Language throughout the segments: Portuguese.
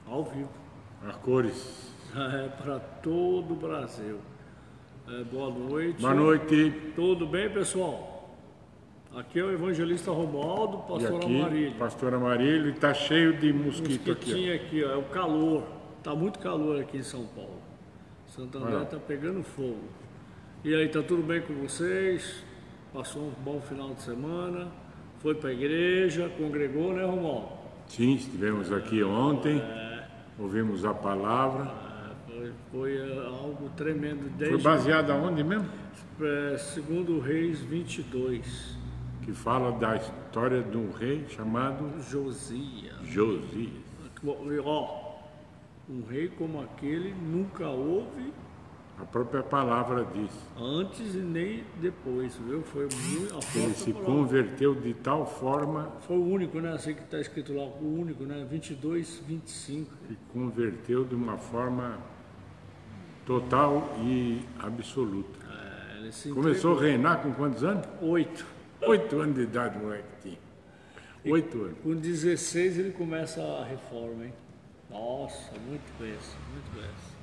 Ao vivo. A cores. É para todo o Brasil. Boa noite. Boa noite. Tudo bem, pessoal? Aqui é o evangelista Romualdo, pastor Amarílio. Pastor Amarílio, está cheio de mosquito aqui, ó, é o calor. Tá muito calor aqui em São Paulo. Santo André está pegando fogo. E aí, tá tudo bem com vocês? Passou um bom final de semana? Foi para a igreja, congregou, né, Romualdo? Sim, estivemos aqui ontem, ouvimos a palavra. Foi algo tremendo. Foi baseado aonde mesmo? Segundo Reis 22. Que fala da história de um rei chamado Josias. Ó, um rei como aquele nunca houve. A própria palavra diz. Antes e nem depois, viu? Foi muito. Ele se converteu de tal forma. Foi o único, né? Assim que está escrito lá, o único, né? 22, 25. Se converteu de uma forma total e absoluta. Começou a reinar com quantos anos? 8. 8 anos de idade, moleque tinha. 8 anos. Com 16 ele começa a reforma, hein? Nossa, muito benção, muito benção.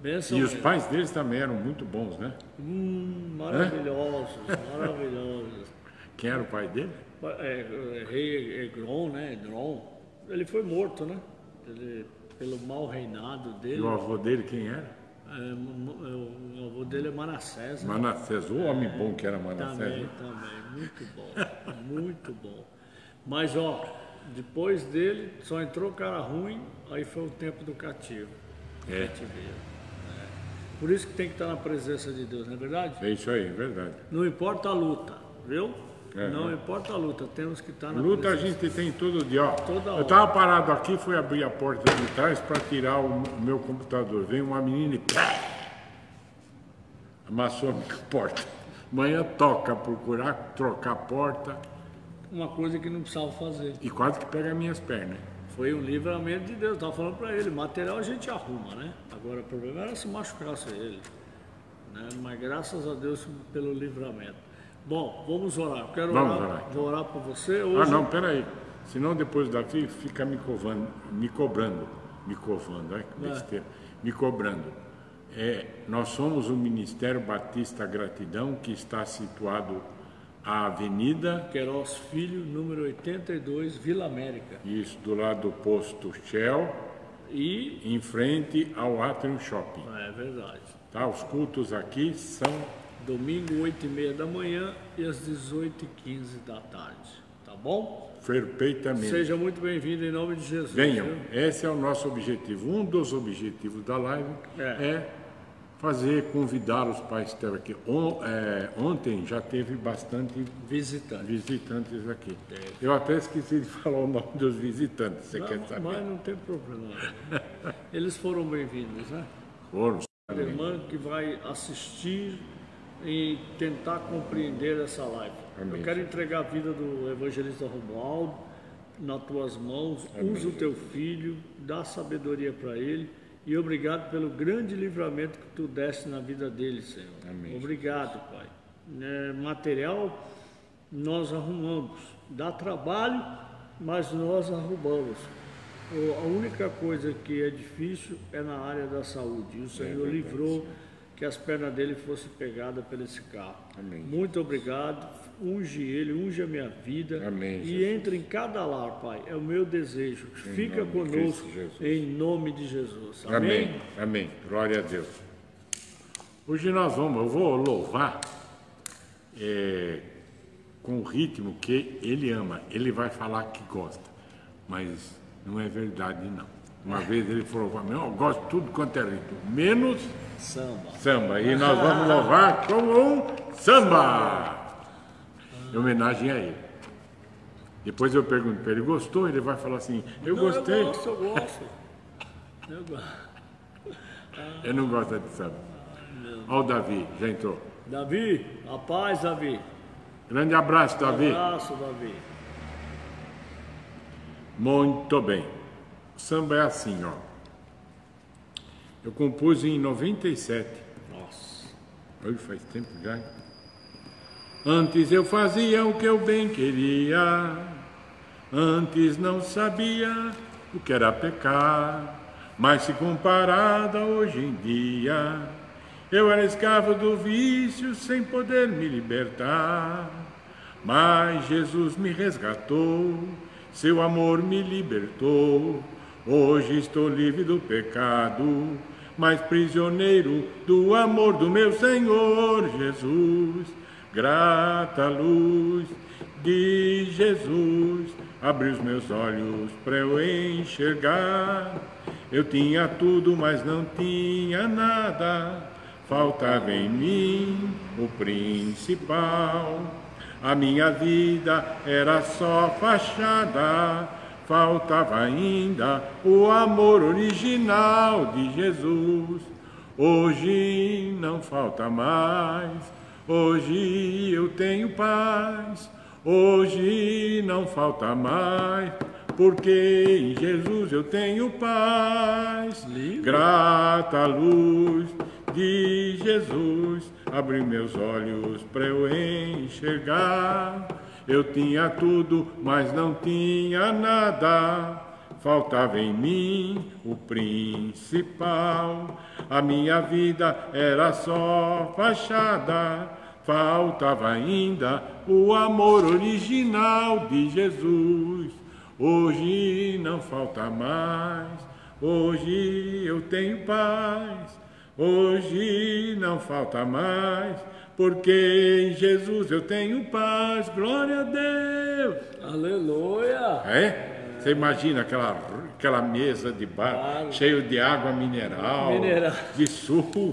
Benção e os mesmo. pais deles também eram muito bons, né? Maravilhosos, maravilhosos. Quem era o pai dele? Rei Egron, né? Egron. Ele foi morto, né? Pelo mau reinado dele. E o avô dele quem era? O avô dele é Manassés. Né? Manassés, o homem bom que era Manassés. Também, muito bom, muito bom. Mas, ó, depois dele só entrou cara ruim, aí foi o tempo do cativeiro. Por isso que tem que estar na presença de Deus, não é verdade? É isso aí, é verdade. Não importa a luta, viu? Não importa a luta, temos que estar na luta presença. A gente tem todo dia, ó. Toda hora. Eu estava parado aqui, fui abrir a porta de trás para tirar o meu computador. Veio uma menina e amassou a minha porta. Amanhã toca procurar trocar a porta. Uma coisa que não precisava fazer. E quase que pega as minhas pernas. Foi um livramento de Deus, estava falando para ele, material a gente arruma, né? Agora o problema era se machucasse ele, né? Mas graças a Deus pelo livramento. Bom, vamos orar. Eu quero orar. Vou orar por você hoje. Não, peraí. Senão depois daqui fica me cobrando. Nós somos o Ministério Batista Gratidão, que está situado à Avenida Queiroz Filho, número 82, Vila América. Isso, do lado do posto Shell e em frente ao Atrium Shopping. É verdade. Tá, os cultos aqui são domingo, 8h30 da manhã e às 18h15 da tarde. Tá bom? Perfeitamente. Seja muito bem-vindo em nome de Jesus. Venham, esse é o nosso objetivo. Um dos objetivos da live é convidá-los para estar aqui. Ontem já teve bastante visitantes aqui. Eu até esqueci de falar o nome dos visitantes. Você quer saber? Mas não tem problema. Eles foram bem-vindos, né? Foram. A irmã que vai assistir e tentar compreender essa live. Amém. Eu quero entregar a vida do evangelista Romualdo nas tuas mãos. Amém. Usa o teu filho, dá sabedoria para ele. E obrigado pelo grande livramento que tu deste na vida dele, Senhor. Amém. Obrigado, Pai. Material nós arrumamos. Dá trabalho, mas nós arrumamos. A única coisa que é difícil é na área da saúde. E o Senhor livrou que as pernas dele fossem pegadas por esse carro. Amém. Muito obrigado. Unge ele, unge a minha vida. Amém, e entre em cada lar, Pai. É o meu desejo. Fica conosco em nome de Jesus. Amém? Amém. Glória a Deus. Hoje eu vou louvar com o ritmo que ele ama. Ele vai falar que gosta, mas não é verdade não. Uma vez ele falou para mim, eu gosto de tudo quanto é ritmo, menos samba. E nós vamos louvar com um samba. Em homenagem a ele. Depois eu pergunto para ele, gostou? Ele vai falar assim, eu gostei. Eu gosto. Ele não gosta de samba. Olha o Davi, já entrou. Davi, a paz, Davi. Grande abraço, Davi. Abraço, Davi. Muito bem. O samba é assim, ó. Eu compus em 97. Nossa. Hoje faz tempo já. Antes eu fazia o que eu bem queria, Antes não sabia o que era pecar, mas se comparada hoje em dia, eu era escravo do vício sem poder me libertar. Mas Jesus me resgatou, seu amor me libertou. Hoje estou livre do pecado, mas prisioneiro do amor do meu Senhor Jesus. Grata luz de Jesus abriu os meus olhos para eu enxergar. Eu tinha tudo, mas não tinha nada. Faltava em mim o principal. A minha vida era só fachada. Faltava ainda o amor original de Jesus. Hoje não falta mais. Hoje eu tenho paz. Hoje não falta mais, porque em Jesus eu tenho paz. Lindo. Grata luz de Jesus abriu meus olhos para eu enxergar. Eu tinha tudo, mas não tinha nada. Faltava em mim o principal. A minha vida era só fachada. Faltava ainda o amor original de Jesus. Hoje não falta mais. Hoje eu tenho paz. Hoje não falta mais. Porque em Jesus eu tenho paz. Glória a Deus. Aleluia. É? Você imagina aquela mesa de bar cheio de água mineral, de suco,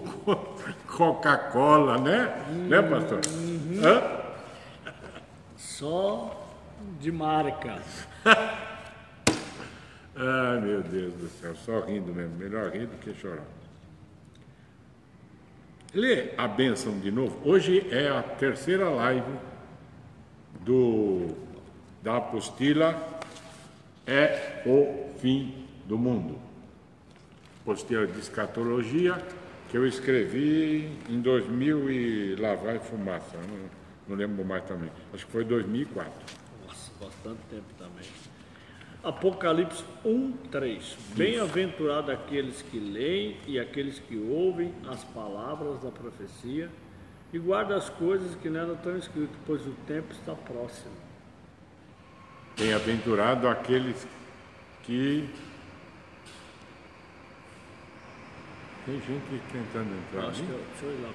Coca-Cola, né? Né, pastor? Hã? Só de marca. Ai, meu Deus do céu, só rindo mesmo. Melhor rir do que chorar. Lê a bênção de novo. Hoje é a terceira live da apostila É o Fim do Mundo. Apostila de Escatologia, que eu escrevi em 2000 e lá vai fumaça, não lembro mais também. Acho que foi 2004. Nossa, bastante tempo também. Apocalipse 1:3. Bem-aventurado aqueles que leem e aqueles que ouvem as palavras da profecia e guardam as coisas que nela estão escritas, pois o tempo está próximo. Bem-aventurado aqueles que... Tem gente tentando entrar. Deixa eu ir lá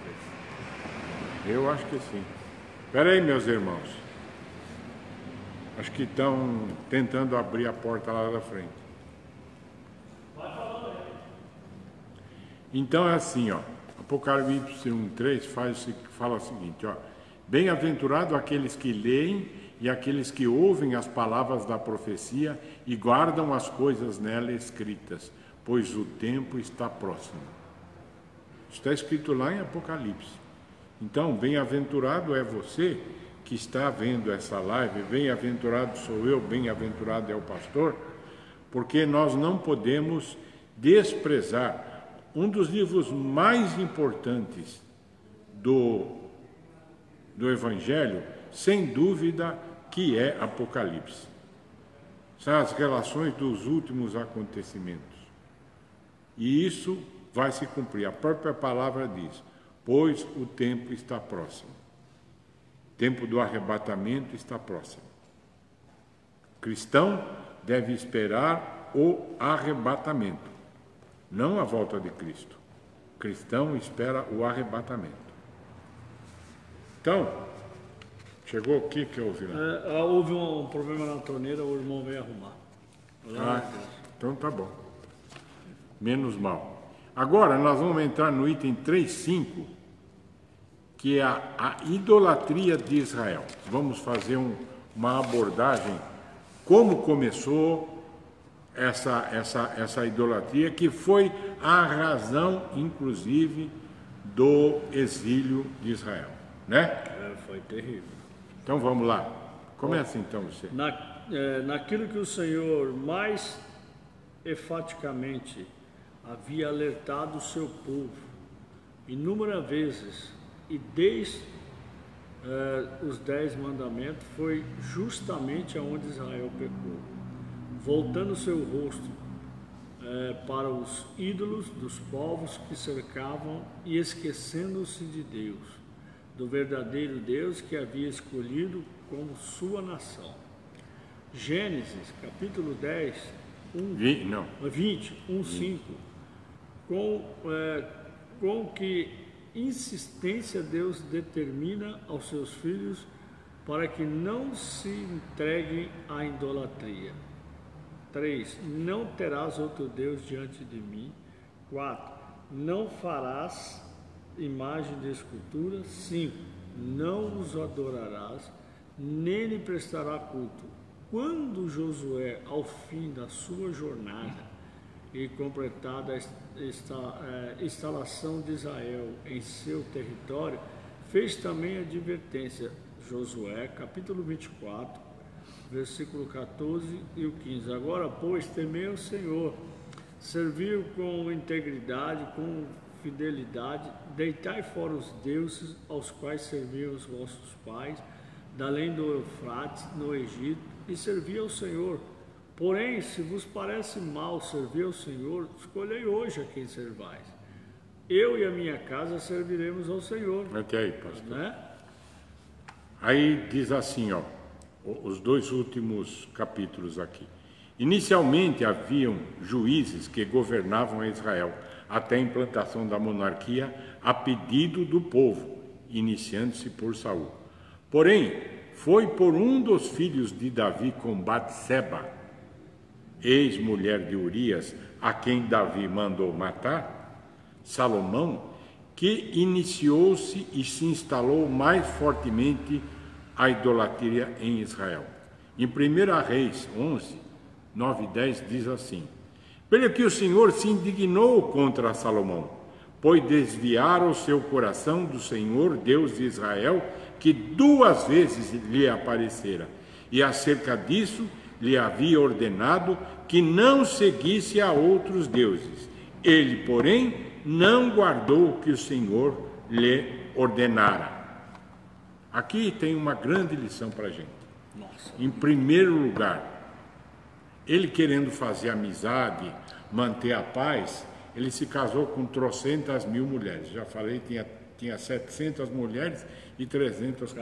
ver. Eu acho que sim. Espera aí, meus irmãos. Acho que estão tentando abrir a porta lá da frente. Então é assim, ó. Apocalipse 1:3 fala o seguinte, ó. Bem-aventurado aqueles que leem e aqueles que ouvem as palavras da profecia e guardam as coisas nela escritas, pois o tempo está próximo. Está escrito lá em Apocalipse. Então, bem-aventurado é você que está vendo essa live, bem-aventurado sou eu, bem-aventurado é o pastor, porque nós não podemos desprezar um dos livros mais importantes do Evangelho, sem dúvida, que é Apocalipse. São as relações dos últimos acontecimentos. E isso vai se cumprir. A própria palavra diz, pois o tempo está próximo. O tempo do arrebatamento está próximo. O cristão deve esperar o arrebatamento, não a volta de Cristo. O cristão espera o arrebatamento. Então, chegou o que eu ouvi lá? Houve um problema na torneira, o irmão veio arrumar. Então tá bom. Menos mal. Agora nós vamos entrar no item 3.5, que é a idolatria de Israel. Vamos fazer uma abordagem, como começou essa idolatria, que foi a razão, inclusive, do exílio de Israel, né? Foi terrível. Então vamos lá. Começa então você. Naquilo que o Senhor mais enfaticamente havia alertado o seu povo inúmeras vezes e desde os 10 mandamentos, foi justamente aonde Israel pecou, voltando seu rosto para os ídolos dos povos que cercavam e esquecendo-se de Deus, do verdadeiro Deus que havia escolhido como sua nação. Gênesis, capítulo 10, 20, 5. Com que insistência Deus determina aos seus filhos para que não se entreguem à idolatria. 3. Não terás outro Deus diante de mim. 4. Não farás imagem de escultura. 5. Não os adorarás, nem lhe prestará culto. Quando Josué, ao fim da sua jornada e completada a instalação de Israel em seu território, fez também a advertência. Josué, capítulo 24, versículo 14 e o 15. Agora, pois, temei o Senhor, serviu com integridade, com fidelidade, deitai fora os deuses aos quais serviam os vossos pais, da além do Eufrates, no Egito, e servi ao Senhor. Porém, se vos parece mal servir ao Senhor, escolhei hoje a quem servais. Eu e a minha casa serviremos ao Senhor. Até aí, pastor. Né? Aí diz assim, ó, os 2 últimos capítulos aqui. Inicialmente haviam juízes que governavam a Israel até a implantação da monarquia a pedido do povo, iniciando-se por Saul. Porém, foi por um dos filhos de Davi com Batseba, ex-mulher de Urias, a quem Davi mandou matar, Salomão, que iniciou-se e se instalou mais fortemente a idolatria em Israel. Em 1 Reis 11, 9 e 10 diz assim: pelo que o Senhor se indignou contra Salomão, pois desviara o seu coração do Senhor, Deus de Israel, que 2 vezes lhe aparecera, e acerca disso lhe havia ordenado que não seguisse a outros deuses. Ele, porém, não guardou o que o Senhor lhe ordenara. Aqui tem uma grande lição para a gente. Nossa. Em primeiro lugar, ele querendo fazer amizade, manter a paz, ele se casou com 300.000 mulheres. Já falei, tinha 700 mulheres e 300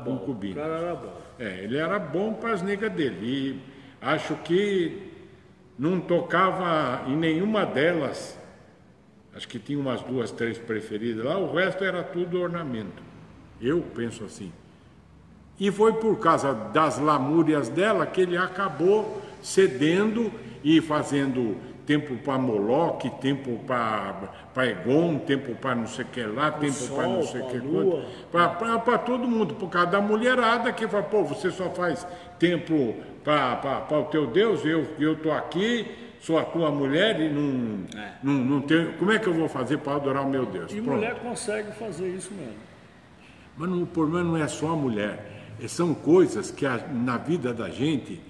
concubinas. O cara era bom. Ele era bom para as negas dele. E acho que não tocava em nenhuma delas. Acho que tinha umas 2, 3 preferidas lá. O resto era tudo ornamento. Eu penso assim. E foi por causa das lamúrias dela que ele acabou cedendo e fazendo tempo para Moloque, tempo para Egon, tempo para não sei o que lá, tempo para não sei o que quanto, para todo mundo, por causa da mulherada que fala, pô, você só faz tempo para o teu Deus, eu estou aqui, sou a tua mulher e não tenho, como é que eu vou fazer para adorar o meu Deus? E pronto. Mulher consegue fazer isso mesmo. Mas o problema não é só a mulher, são coisas que na vida da gente,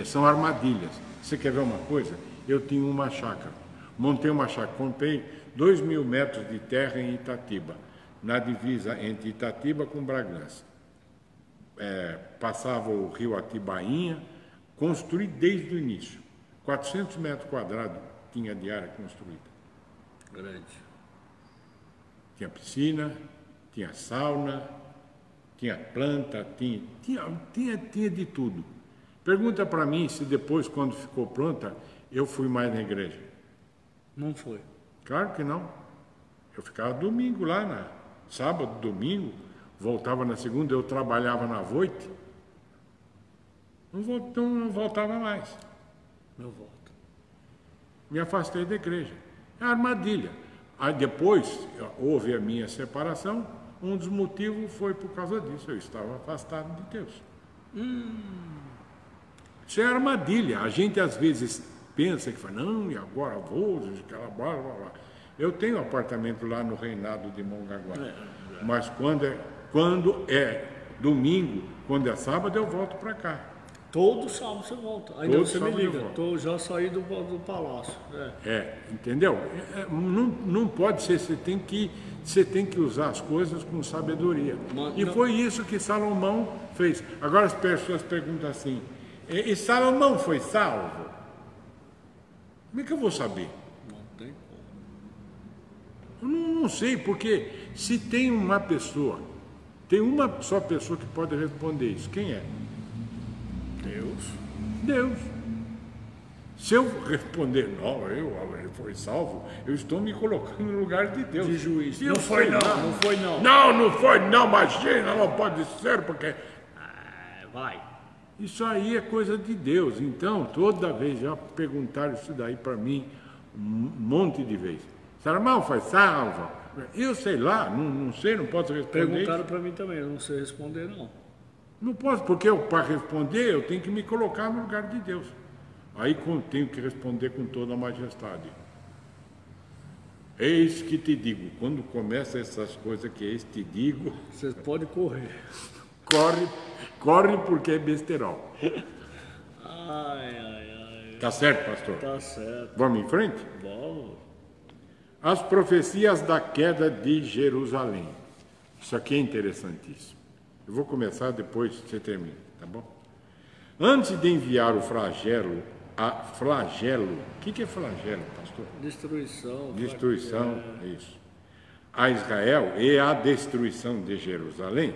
são armadilhas. Você quer ver uma coisa? Eu tinha uma chácara, montei uma chácara, comprei 2.000 metros de terra em Itatiba, na divisa entre Itatiba com Bragança. Passava o rio Atibainha, construí desde o início. 400 metros quadrados tinha de área construída. Grande. Tinha piscina, tinha sauna, tinha planta, tinha de tudo. Pergunta para mim se depois, quando ficou pronta, eu fui mais na igreja. Não foi. Claro que não. Eu ficava domingo lá, sábado, domingo, voltava na segunda, eu trabalhava na noite. Não voltava mais. Não volto. Me afastei da igreja. É armadilha. Aí depois houve a minha separação. Um dos motivos foi por causa disso. Eu estava afastado de Deus. Isso é armadilha. A gente às vezes pensa que fala, não, e agora vou, blá, blá, blá. Eu tenho um apartamento lá no Reinado de Mongaguá. Mas quando é domingo, quando é sábado, eu volto para cá. Todo sábado você volta. Ainda Todo você me sábado eu liga. volto. Já saí do palácio. Entendeu? Não pode ser, você tem que usar as coisas com sabedoria. Foi isso que Salomão fez. Agora as pessoas perguntam assim, e Salomão foi salvo? Como é que eu vou saber? Não tem como. Eu não sei, porque se tem uma pessoa, tem uma só pessoa que pode responder isso. Quem é? Deus. Se eu responder, não, ele foi salvo, eu estou me colocando no lugar de Deus. De juiz. Não foi não. Não foi não, imagina, não pode ser, porque... Vai. Isso aí é coisa de Deus. Então, toda vez, já perguntaram isso daí para mim, um monte de vezes. Salomão foi salvo? Eu sei lá, não sei, não posso responder. Perguntaram para mim também, eu não sei responder não. Não posso, porque para responder eu tenho que me colocar no lugar de Deus. Aí tenho que responder com toda a majestade. Eis que te digo, quando começa essas coisas que eis te digo... Você pode correr. Corre porque é besterol. Ai. Tá certo, pastor? Tá certo. Vamos em frente? Vamos. As profecias da queda de Jerusalém. Isso aqui é interessantíssimo. Eu vou começar, depois você termina, tá bom? Antes de enviar o flagelo, o que é flagelo, pastor? Destruição, isso. A Israel e a destruição de Jerusalém,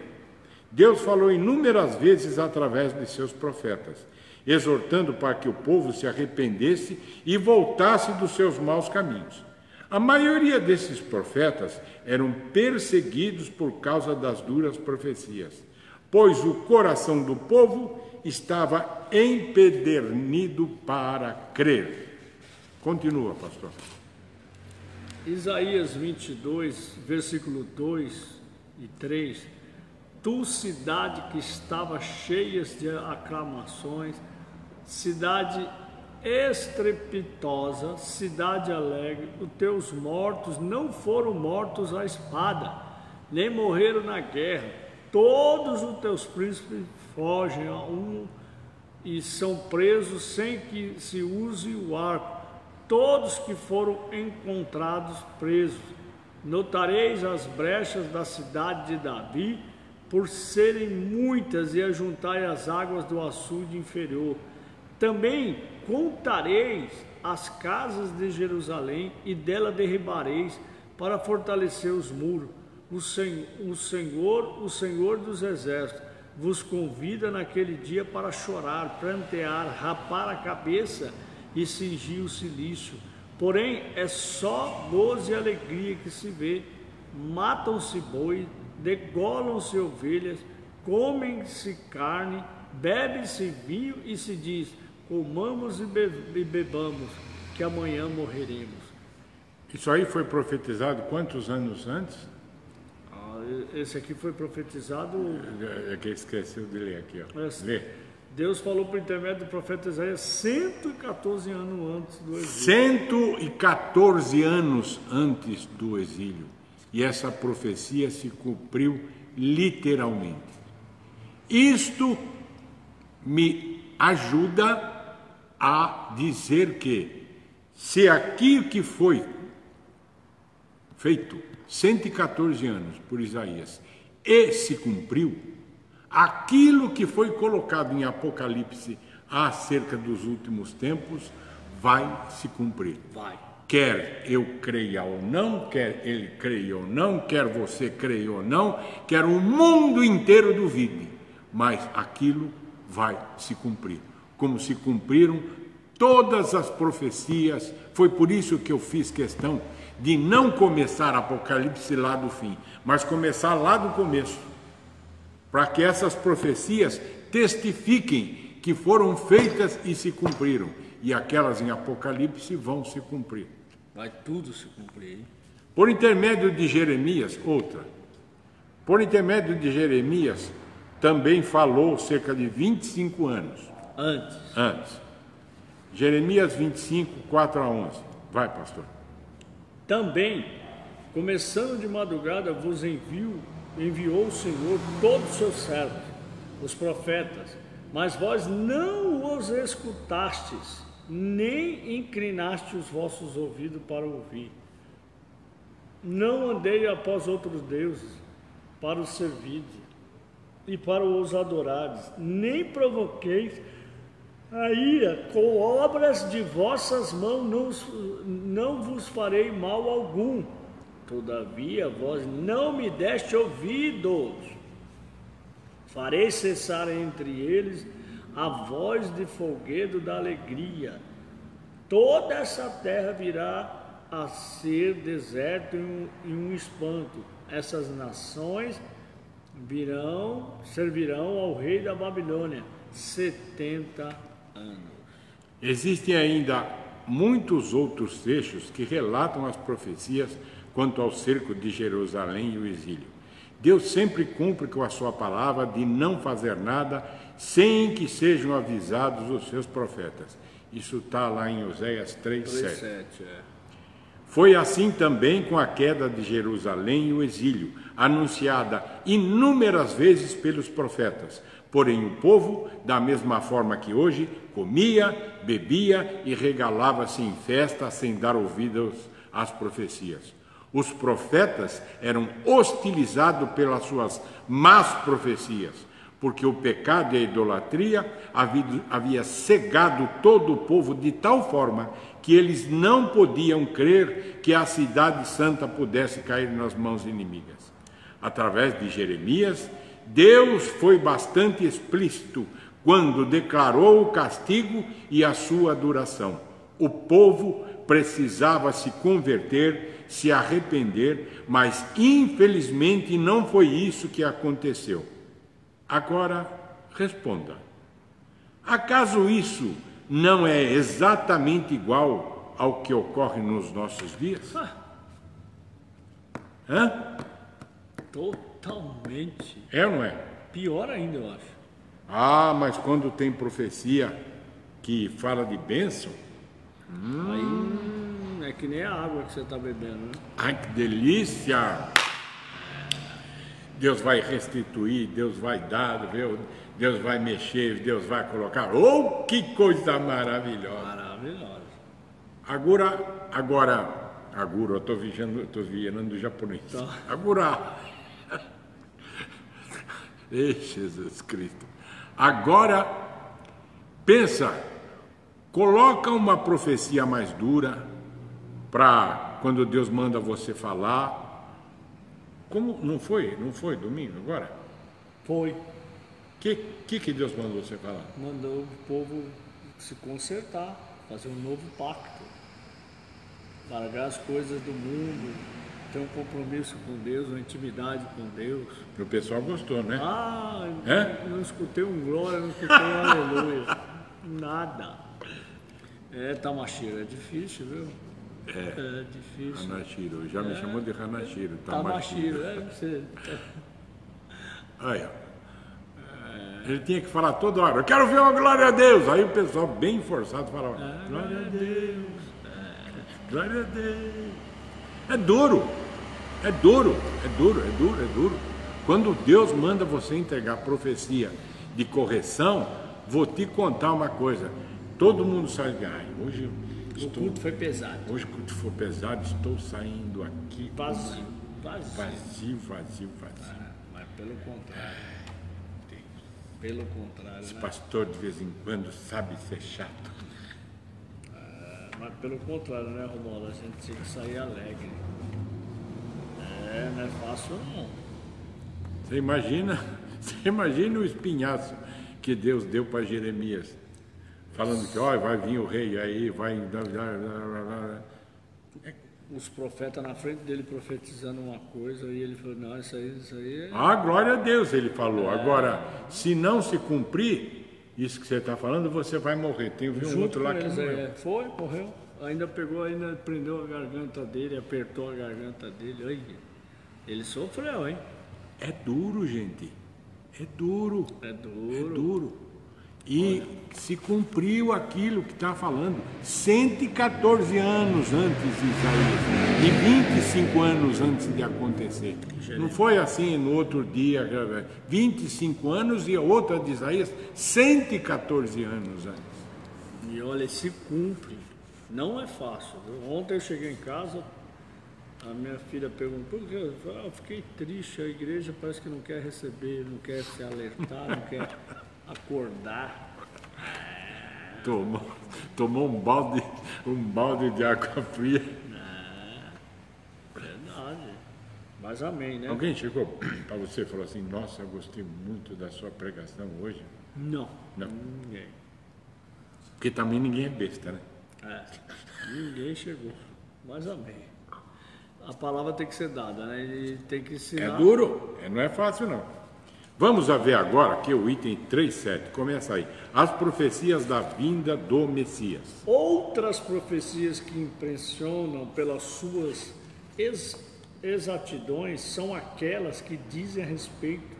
Deus falou inúmeras vezes através de seus profetas, exortando para que o povo se arrependesse e voltasse dos seus maus caminhos. A maioria desses profetas eram perseguidos por causa das duras profecias, pois o coração do povo estava empedernido para crer. Continua, pastor. Isaías 22, versículo 2 e 3. Tu, cidade que estava cheia de aclamações, cidade estrepitosa, cidade alegre, os teus mortos não foram mortos à espada, nem morreram na guerra. Todos os teus príncipes fogem a um e são presos sem que se use o arco. Todos que foram encontrados presos. Notareis as brechas da cidade de Davi, por serem muitas, e ajuntai as águas do açude inferior. Também contareis as casas de Jerusalém, e dela derribareis, para fortalecer os muros. O Senhor dos exércitos, vos convida naquele dia para chorar, prantear, rapar a cabeça e cingir o cilício. Porém, é só gozo e alegria que se vê. Matam-se bois, degolam-se ovelhas, comem-se carne, bebe-se vinho e se diz: comamos e bebamos, que amanhã morreremos. Isso aí foi profetizado quantos anos antes? Esse aqui foi profetizado... É que esqueceu de ler aqui, ó. Lê. Deus falou por intermédio do profeta Isaías 114 anos antes do exílio. 114 anos antes do exílio. E essa profecia se cumpriu literalmente. Isto me ajuda a dizer que, se aquilo que foi feito 114 anos por Isaías e se cumpriu, aquilo que foi colocado em Apocalipse acerca dos últimos tempos vai se cumprir. Vai. Quer eu creia ou não, quer ele creia ou não, quer você creia ou não, quer o mundo inteiro duvide, mas aquilo vai se cumprir. Como se cumpriram todas as profecias. Foi por isso que eu fiz questão de não começar Apocalipse lá do fim, mas começar lá do começo, para que essas profecias testifiquem que foram feitas e se cumpriram, e aquelas em Apocalipse vão se cumprir. Vai tudo se cumprir, hein? Por intermédio de Jeremias, por intermédio de Jeremias, também falou cerca de 25 anos. Antes. Jeremias 25, 4 a 11. Vai, pastor. Também, começando de madrugada, enviou o Senhor todos os seus servos, os profetas, Mas vós não os escutastes, nem inclinaste os vossos ouvidos para ouvir. Não andei após outros deuses, para os servides e para os adorares, nem provoqueis a ira com obras de vossas mãos, não vos farei mal algum. Todavia vós não me deste ouvidos. Farei cessar entre eles a voz de folguedo da alegria. Toda essa terra virá a ser deserto e um espanto. Essas nações servirão ao rei da Babilônia 70 anos. Existem ainda muitos outros trechos que relatam as profecias quanto ao cerco de Jerusalém e o exílio. Deus sempre cumpre com a sua palavra de não fazer nada sem que sejam avisados os seus profetas. Isso está lá em Oséias 3:7. Foi assim também com a queda de Jerusalém e o exílio, anunciada inúmeras vezes pelos profetas. Porém, o povo, da mesma forma que hoje, comia, bebia e regalava-se em festa sem dar ouvidos às profecias. Os profetas eram hostilizados pelas suas más profecias, porque o pecado e a idolatria havia cegado todo o povo de tal forma que eles não podiam crer que a cidade santa pudesse cair nas mãos inimigas. Através de Jeremias, Deus foi bastante explícito quando declarou o castigo e a sua duração. O povo precisava se converter, se arrepender, mas infelizmente não foi isso que aconteceu. Agora, responda. Acaso isso não é exatamente igual ao que ocorre nos nossos dias? Hã? Totalmente. É ou não é? Pior ainda, eu acho. Ah, mas quando tem profecia que fala de bênção... Aí é que nem a água que você está bebendo, né? Ai, que delícia! Deus vai restituir, Deus vai dar, Deus vai mexer, Deus vai colocar. Oh, que coisa maravilhosa! Maravilhosa. Agora, eu estou virando japonês. Tá. Agora, ei, Jesus Cristo. Agora, pensa, coloca uma profecia mais dura para quando Deus manda você falar. Como não foi domingo agora? Foi. Que Deus mandou você falar? Mandou o povo se consertar, fazer um novo pacto, largar as coisas do mundo, ter um compromisso com Deus, uma intimidade com Deus. O pessoal gostou, né? Ah, É? Não escutei um glória, não escutei um aleluia. Nada. Tamashiro, é difícil, viu? É difícil. Hanashiro, já me chamou de Hanashiro. Tamashiro, você... Olha, ele tinha que falar toda hora, eu quero ver uma glória a Deus. Aí o pessoal bem forçado falava, glória a Deus, glória a Deus. É duro. Quando Deus manda você entregar profecia de correção, vou te contar uma coisa. Todo mundo sai, hoje o culto foi pesado. Hoje o culto foi pesado, estou saindo aqui vazio. Mas pelo contrário. Esse né? pastor de vez em quando sabe ser chato. Mas pelo contrário, né, Romualdo? A gente tem que sair alegre. Não é fácil não. Você imagina o espinhaço que Deus deu para Jeremias. Falando que vai vir o rei aí, vai... Os profetas na frente dele profetizando uma coisa e ele falou, não, isso aí é... Ah, glória a Deus, ele falou. Agora, se não se cumprir isso que você está falando, você vai morrer. Tem um outro lá que morreu. Morreu. Ainda prendeu a garganta dele, apertou a garganta dele. Aí, ele sofreu, hein? É duro, gente. É duro. E se cumpriu aquilo que está falando. 114 anos antes de Isaías e 25 anos antes de acontecer. Não foi assim no outro dia, 25 anos e a outra de Isaías, 114 anos antes. E olha, se cumpre. Não é fácil. Ontem eu cheguei em casa, a minha filha perguntou, porque eu fiquei triste, a igreja parece que não quer receber, não quer se alertar, não quer acordar. Tomou um balde de água fria. Verdade. Mas amém, né? Alguém chegou para você e falou assim, nossa, eu gostei muito da sua pregação hoje? Não. Ninguém. Porque também ninguém é besta, né? Ninguém chegou. Mas amém. A palavra tem que ser dada, né? Ele tem que ensinar. É duro, não é fácil não. Vamos a ver agora aqui o item 3.7, começa aí. As profecias da vinda do Messias. Outras profecias que impressionam pelas suas exatidões são aquelas que dizem a respeito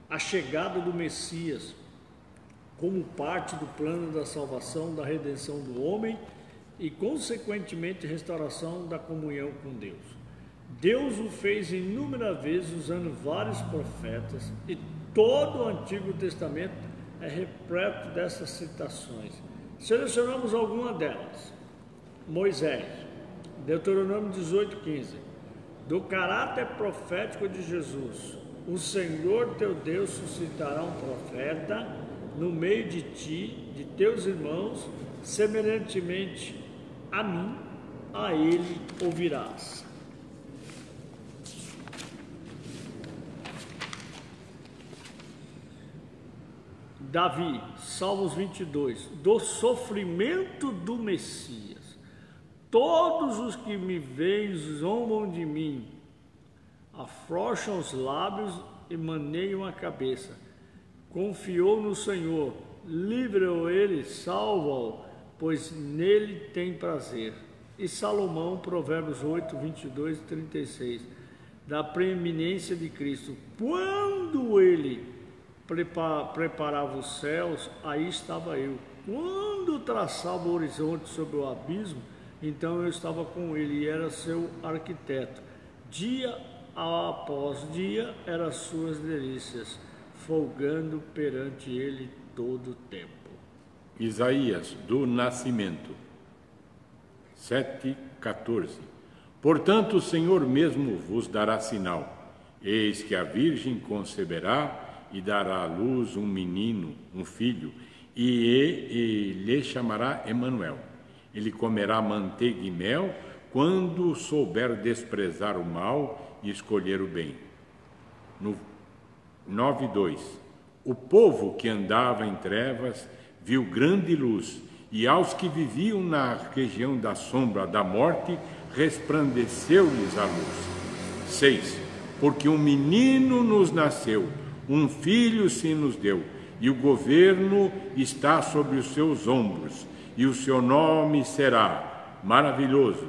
à chegada do Messias, como parte do plano da salvação, da redenção do homem e, consequentemente, restauração da comunhão com Deus. Deus o fez inúmeras vezes usando vários profetas e todo o Antigo Testamento é repleto dessas citações. Selecionamos alguma delas. Moisés, Deuteronômio 18:15. Do caráter profético de Jesus, o Senhor teu Deus suscitará um profeta no meio de ti, de teus irmãos, semelhantemente a mim, a ele ouvirás. Davi, Salmos 22, do sofrimento do Messias. Todos os que me veem zombam de mim, afrouxam os lábios e maneiam a cabeça. Confiou no Senhor, livra-o ele, salva-o, pois nele tem prazer. E Salomão, Provérbios 8, 22 e 36, da preeminência de Cristo. Quando ele preparava os céus, aí estava eu. Quando traçava o horizonte sobre o abismo, então eu estava com ele e era seu arquiteto. Dia após dia eram suas delícias, folgando perante ele todo o tempo. Isaías, do nascimento, 7:14. Portanto, o Senhor mesmo vos dará sinal. Eis que a Virgem conceberá e dará à luz um menino, um filho, e lhe chamará Emanuel. Ele comerá manteiga e mel quando souber desprezar o mal e escolher o bem. No 9:2. O povo que andava em trevas viu grande luz, e aos que viviam na região da sombra da morte resplandeceu-lhes a luz. 6. Porque um menino nos nasceu, um filho se nos deu, e o governo está sobre os seus ombros, e o seu nome será Maravilhoso,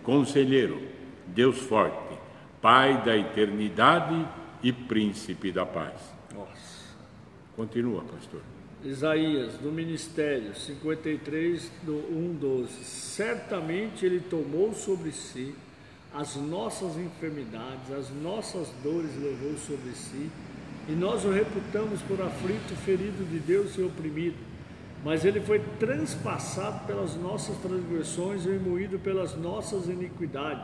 Conselheiro, Deus Forte, Pai da Eternidade e Príncipe da Paz. Nossa. Continua, pastor. Isaías, do ministério, 53, do 1:12. Certamente ele tomou sobre si as nossas enfermidades, as nossas dores levou sobre si, e nós o reputamos por aflito, ferido de Deus e oprimido. Mas ele foi transpassado pelas nossas transgressões e moído pelas nossas iniquidades.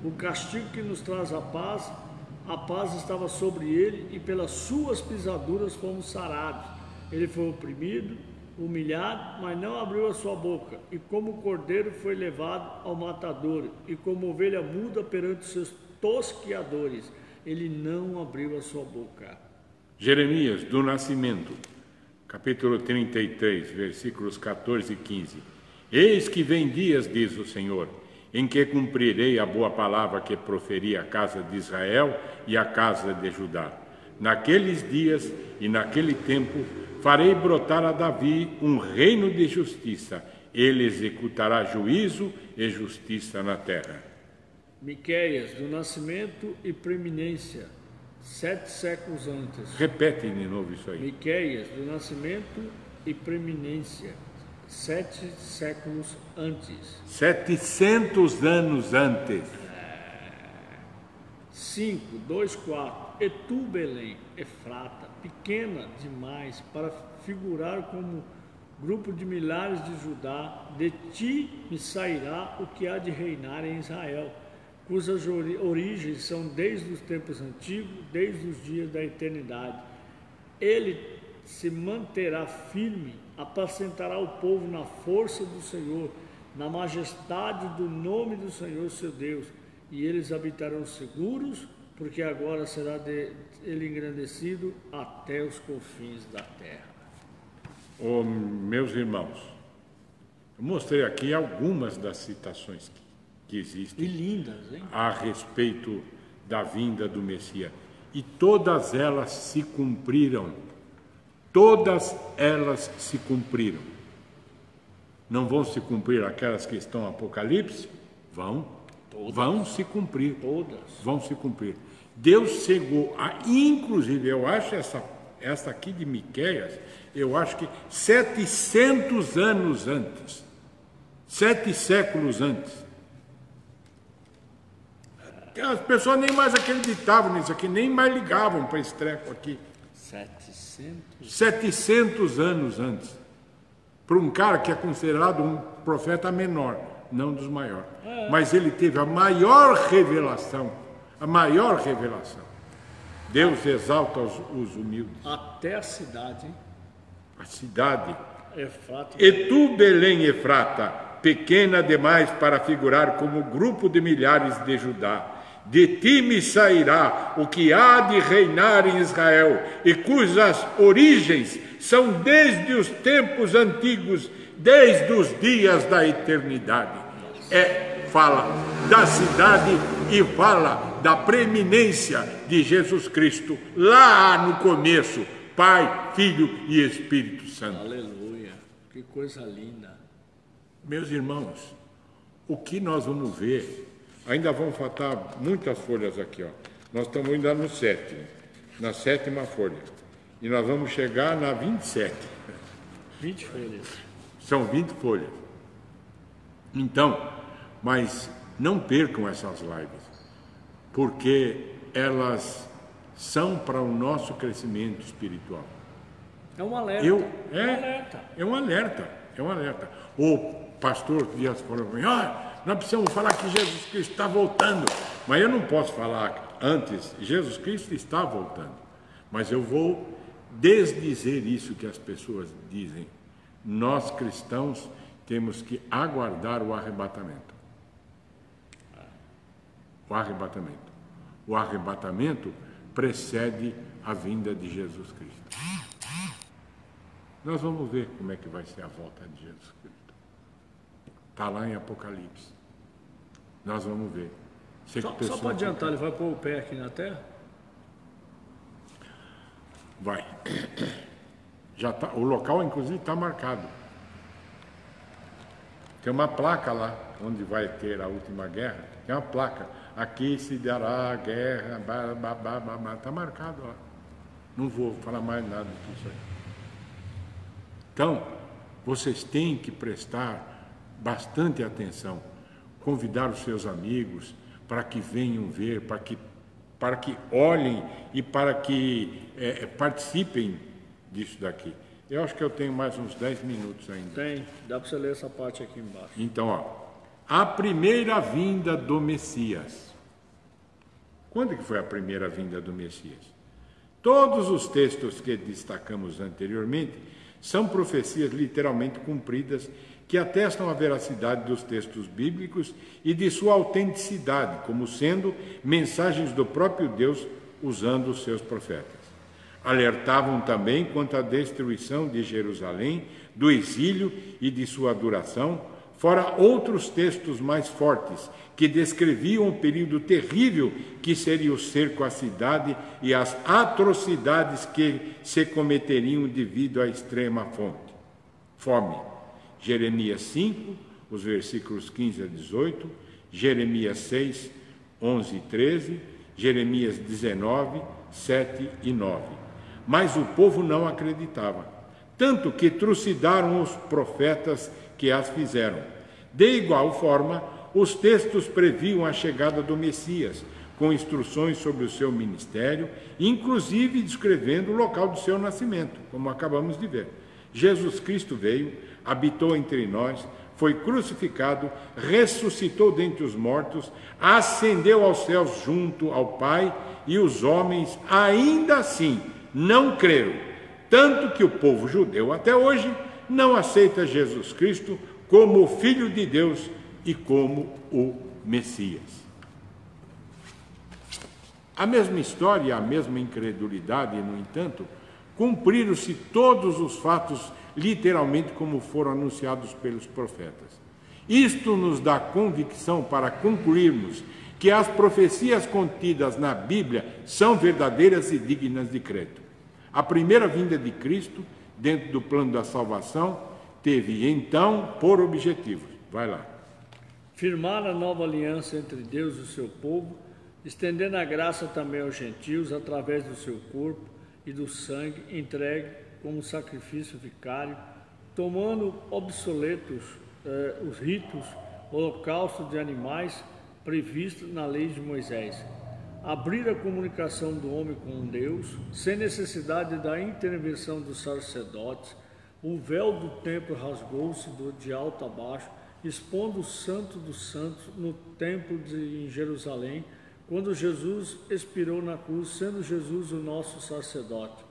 O castigo que nos traz a paz estava sobre ele, e pelas suas pisaduras fomos sarados. Ele foi oprimido, humilhado, mas não abriu a sua boca. E como cordeiro foi levado ao matadouro, e como ovelha muda perante os seus tosqueadores, ele não abriu a sua boca. Jeremias, do nascimento, capítulo 33, versículos 14 e 15. Eis que vem dias, diz o Senhor, em que cumprirei a boa palavra que proferi à casa de Israel e à casa de Judá. Naqueles dias e naquele tempo farei brotar a Davi um reino de justiça. Ele executará juízo e justiça na terra. Miqueias, do nascimento e preeminência, 7 séculos antes. Repete de novo isso aí. Miqueias, do nascimento e preeminência 7 séculos antes. 700 anos antes. 5, 2, 4. E tu, Belém, Efrata, pequena demais para figurar como grupo de milhares de Judá, de ti me sairá o que há de reinar em Israel, cujas origens são desde os tempos antigos, desde os dias da eternidade. Ele se manterá firme, apacentará o povo na força do Senhor, na majestade do nome do Senhor seu Deus, e eles habitarão seguros, porque agora será ele engrandecido até os confins da terra. Oh, meus irmãos, eu mostrei aqui algumas das citações que existem. E lindas, hein? A respeito da vinda do Messias. E todas elas se cumpriram. Todas elas se cumpriram. Não vão se cumprir aquelas que estão no Apocalipse? Vão. Todas. Vão se cumprir. Todas. Vão se cumprir. Deus chegou a, inclusive, eu acho essa aqui de Miqueias, eu acho que 700 anos antes, 7 séculos antes. As pessoas nem mais acreditavam nisso aqui, nem mais ligavam para esse treco aqui. 700 anos antes. Para um cara que é considerado um profeta menor, não dos maiores. Mas ele teve a maior revelação. A maior revelação. Deus exalta os humildes. Até a cidade, hein? A cidade. Efrata. E tu, Belém, Efrata, pequena demais para figurar como grupo de milhares de Judá. De ti me sairá o que há de reinar em Israel, e cujas origens são desde os tempos antigos, desde os dias da eternidade. Fala da cidade e fala da preeminência de Jesus Cristo, lá no começo, Pai, Filho e Espírito Santo. Aleluia, que coisa linda. Meus irmãos, o que nós vamos ver, ainda vão faltar muitas folhas aqui, ó. Nós estamos ainda no 7, na 7ª folha, e nós vamos chegar na 27. 20 folhas. São 20 folhas. Então, mas não percam essas lives, porque elas são para o nosso crescimento espiritual. É um alerta. É um alerta. O pastor Dias falou para mim, nós precisamos falar que Jesus Cristo está voltando. Mas eu não posso falar antes, Jesus Cristo está voltando. Mas eu vou desdizer isso que as pessoas dizem. Nós cristãos temos que aguardar o arrebatamento. O arrebatamento. O arrebatamento precede a vinda de Jesus Cristo. Nós vamos ver como é que vai ser a volta de Jesus Cristo. Está lá em Apocalipse. Nós vamos ver. Só para adiantar, ele vai pôr o pé aqui na terra? Vai. Já tá, o local, inclusive, está marcado. Tem uma placa lá, onde vai ter a última guerra. Tem uma placa. Aqui se dará a guerra, está marcado lá. Não vou falar mais nada disso aí. Então, vocês têm que prestar bastante atenção, convidar os seus amigos para que venham ver, para que olhem e para que participem disso daqui. Eu acho que eu tenho mais uns 10 minutos ainda. Tem, dá para você ler essa parte aqui embaixo. Então, a primeira vinda do Messias. Quando que foi a primeira vinda do Messias? Todos os textos que destacamos anteriormente são profecias literalmente cumpridas que atestam a veracidade dos textos bíblicos e de sua autenticidade, como sendo mensagens do próprio Deus usando os seus profetas. Alertavam também quanto à destruição de Jerusalém, do exílio e de sua duração, fora outros textos mais fortes que descreviam o período terrível que seria o cerco à cidade e as atrocidades que se cometeriam devido à extrema fome. Jeremias 5, os versículos 15 a 18, Jeremias 6, 11 e 13, Jeremias 19, 7 e 9. Mas o povo não acreditava. tanto que trucidaram os profetas que as fizeram. De igual forma, os textos previam a chegada do Messias, com instruções sobre o seu ministério, inclusive descrevendo o local do seu nascimento, como acabamos de ver. Jesus Cristo veio, habitou entre nós, foi crucificado, ressuscitou dentre os mortos, ascendeu aos céus junto ao Pai, e os homens ainda assim não creram, tanto que o povo judeu até hoje não aceita Jesus Cristo como o Filho de Deus e como o Messias. A mesma história e a mesma incredulidade, no entanto, cumpriram-se todos os fatos literalmente como foram anunciados pelos profetas. Isto nos dá convicção para concluirmos que as profecias contidas na Bíblia são verdadeiras e dignas de crédito. A primeira vinda de Cristo, dentro do plano da salvação, teve então por objetivo, vai lá, firmar a nova aliança entre Deus e o seu povo, estendendo a graça também aos gentios através do seu corpo e do sangue entregue como sacrifício vicário, tomando obsoletos os ritos, holocaustos de animais previstos na lei de Moisés. Abrir a comunicação do homem com Deus, sem necessidade da intervenção dos sacerdotes. O véu do templo rasgou-se de alto a baixo, expondo o Santo dos Santos no templo em Jerusalém, quando Jesus expirou na cruz, sendo Jesus o nosso sacerdote.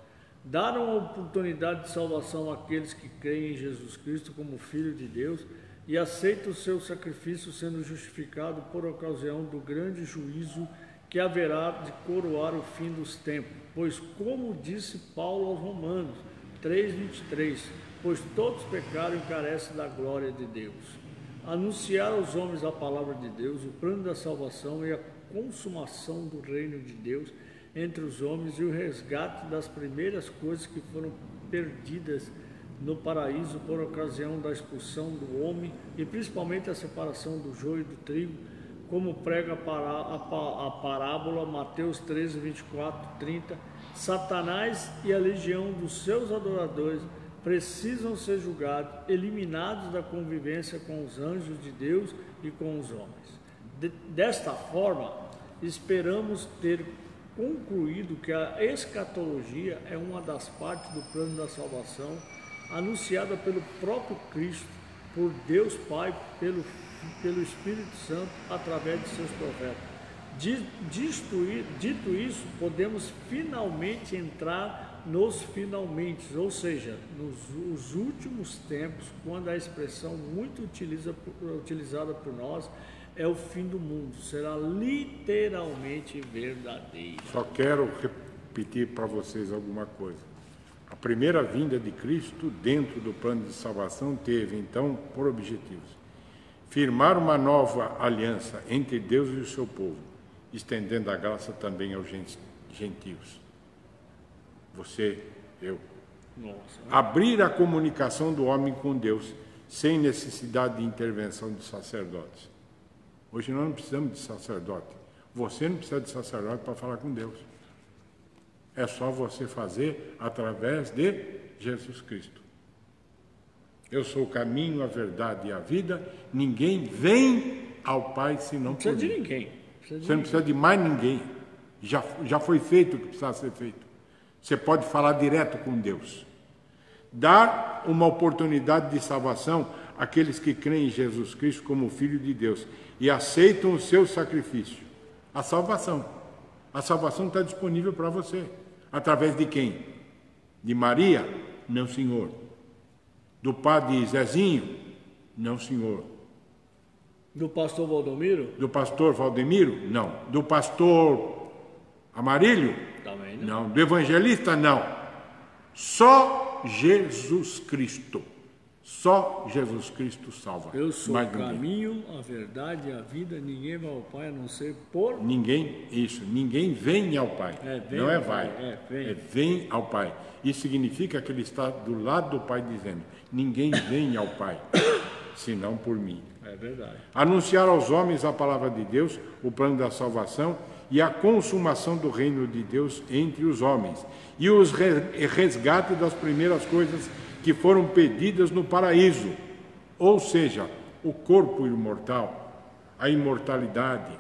Daram a oportunidade de salvação àqueles que creem em Jesus Cristo como Filho de Deus e aceitam o seu sacrifício, sendo justificado por ocasião do grande juízo que haverá de coroar o fim dos tempos. Pois, como disse Paulo aos Romanos 3:23, pois todos pecaram e carecem da glória de Deus. Anunciar aos homens a palavra de Deus, o plano da salvação e a consumação do reino de Deus entre os homens e o resgate das primeiras coisas que foram perdidas no paraíso por ocasião da expulsão do homem e principalmente a separação do joio e do trigo, como prega a parábola Mateus 13, 24, 30. Satanás e a legião dos seus adoradores precisam ser julgados, eliminados da convivência com os anjos de Deus e com os homens. Desta forma, esperamos ter concluído que a escatologia é uma das partes do plano da salvação anunciada pelo próprio Cristo, por Deus Pai, pelo Espírito Santo, através de seus profetas. Dito isso, podemos finalmente entrar nos finalmente, ou seja, nos últimos tempos, quando a expressão muito utilizada por nós é o fim do mundo, será literalmente verdadeira. Só quero repetir para vocês alguma coisa. A primeira vinda de Cristo dentro do plano de salvação teve, então, por objetivos firmar uma nova aliança entre Deus e o seu povo, estendendo a graça também aos gentios. Você, eu. Nossa. Abrir a comunicação do homem com Deus, sem necessidade de intervenção de sacerdotes. Hoje nós não precisamos de sacerdote. Você não precisa de sacerdote para falar com Deus. É só você fazer através de Jesus Cristo. Eu sou o caminho, a verdade e a vida. Ninguém vem ao Pai senão por mim. Não precisa de ninguém. Você não precisa de mais ninguém. Já foi feito o que precisava ser feito. Você pode falar direto com Deus. Dar uma oportunidade de salvação àqueles que creem em Jesus Cristo como Filho de Deus e aceitam o seu sacrifício. A salvação. A salvação está disponível para você. Através de quem? De Maria? Não, senhor. Do padre Zezinho? Não, senhor. Do pastor Valdomiro? Do pastor Valdemiro? Não. Do pastor Amarílio? Também não. Não. Do evangelista? Não. Só Jesus Cristo. Só Jesus Cristo salva. Eu sou o caminho, a verdade e a vida. Ninguém vai ao Pai a não ser por... Ninguém, isso. Ninguém vem ao Pai. Não é vai. Vem ao Pai. Isso significa que ele está do lado do Pai dizendo: ninguém vem ao Pai, senão por mim. É verdade. Anunciar aos homens a palavra de Deus, o plano da salvação e a consumação do reino de Deus entre os homens, e os resgate das primeiras coisas que foram pedidas no paraíso, ou seja, o corpo imortal, a imortalidade.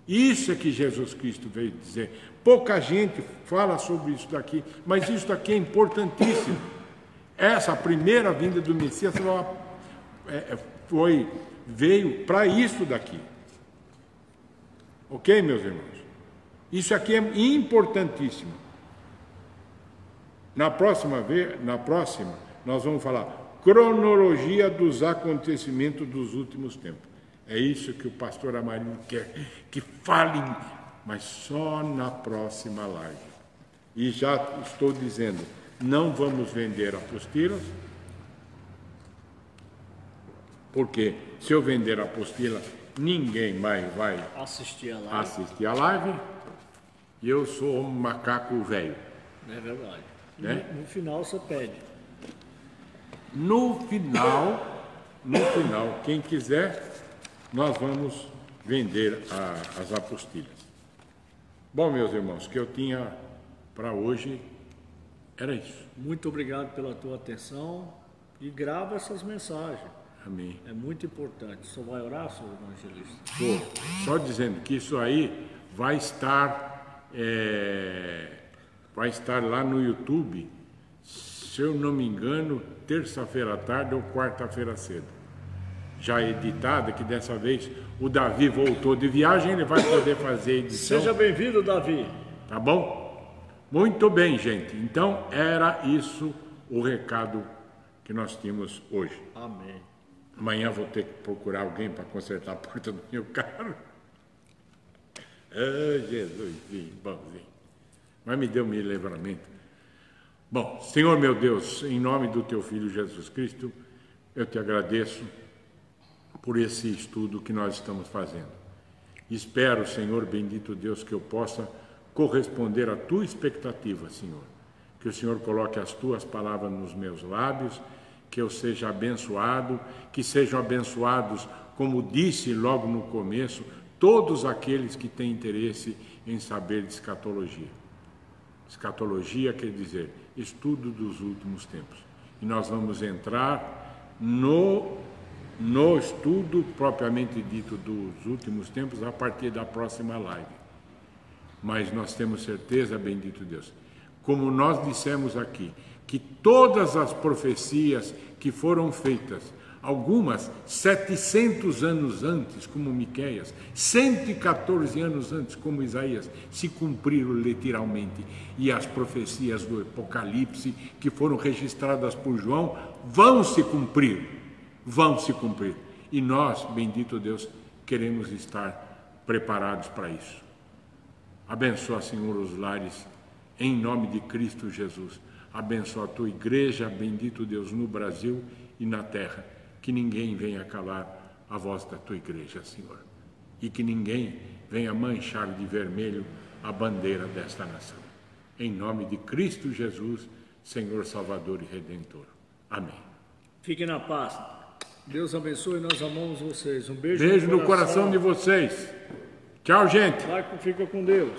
Isso é que Jesus Cristo veio dizer. Pouca gente fala sobre isso daqui, mas isso daqui é importantíssimo. Essa primeira vinda do Messias veio para isso daqui. Ok, meus irmãos? Isso aqui é importantíssimo. Na próxima, nós vamos falar cronologia dos acontecimentos dos últimos tempos. É isso que o pastor Amarino quer que fale, mas só na próxima live. E já estou dizendo, não vamos vender apostilas, porque se eu vender a apostila, ninguém mais vai assistir a live, e eu sou um macaco velho. É verdade. Né? No final você pede. No final, quem quiser, nós vamos vender as apostilas. Bom, meus irmãos, o que eu tinha para hoje era isso. Muito obrigado pela tua atenção e grava essas mensagens. Amém. É muito importante. Só vai orar, senhor evangelista? Só dizendo que isso aí vai estar lá no YouTube, se eu não me engano, terça-feira à tarde ou quarta-feira cedo. Já editada, que dessa vez o Davi voltou de viagem, ele vai poder fazer a edição. Seja bem-vindo, Davi. Tá bom? Muito bem, gente. Então, era isso o recado que nós tínhamos hoje. Amém. Amanhã vou ter que procurar alguém para consertar a porta do meu carro. Ah, Jesus, bonzinho. Mas me deu livramento. Bom, Senhor meu Deus, em nome do Teu Filho Jesus Cristo, eu te agradeço por esse estudo que nós estamos fazendo. Espero, Senhor, bendito Deus, que eu possa corresponder à Tua expectativa, Senhor. Que o Senhor coloque as Tuas palavras nos meus lábios, que eu seja abençoado, que sejam abençoados, como disse logo no começo, todos aqueles que têm interesse em saber de escatologia. Escatologia quer dizer estudo dos últimos tempos. E nós vamos entrar no estudo propriamente dito dos últimos tempos a partir da próxima live. Mas nós temos certeza, bendito Deus, como nós dissemos aqui, que todas as profecias que foram feitas, algumas 700 anos antes, como Miqueias, 114 anos antes, como Isaías, se cumpriram literalmente. E as profecias do Apocalipse, que foram registradas por João, vão se cumprir. Vão se cumprir. E nós, bendito Deus, queremos estar preparados para isso. Abençoa, Senhor, os lares, em nome de Cristo Jesus. Abençoa a tua igreja, bendito Deus, no Brasil e na terra. Que ninguém venha calar a voz da tua igreja, Senhor. E que ninguém venha manchar de vermelho a bandeira desta nação. Em nome de Cristo Jesus, Senhor Salvador e Redentor. Amém. Fiquem na paz. Deus abençoe, nós amamos vocês. Um beijo, no coração de vocês. Tchau, gente. Fica com Deus.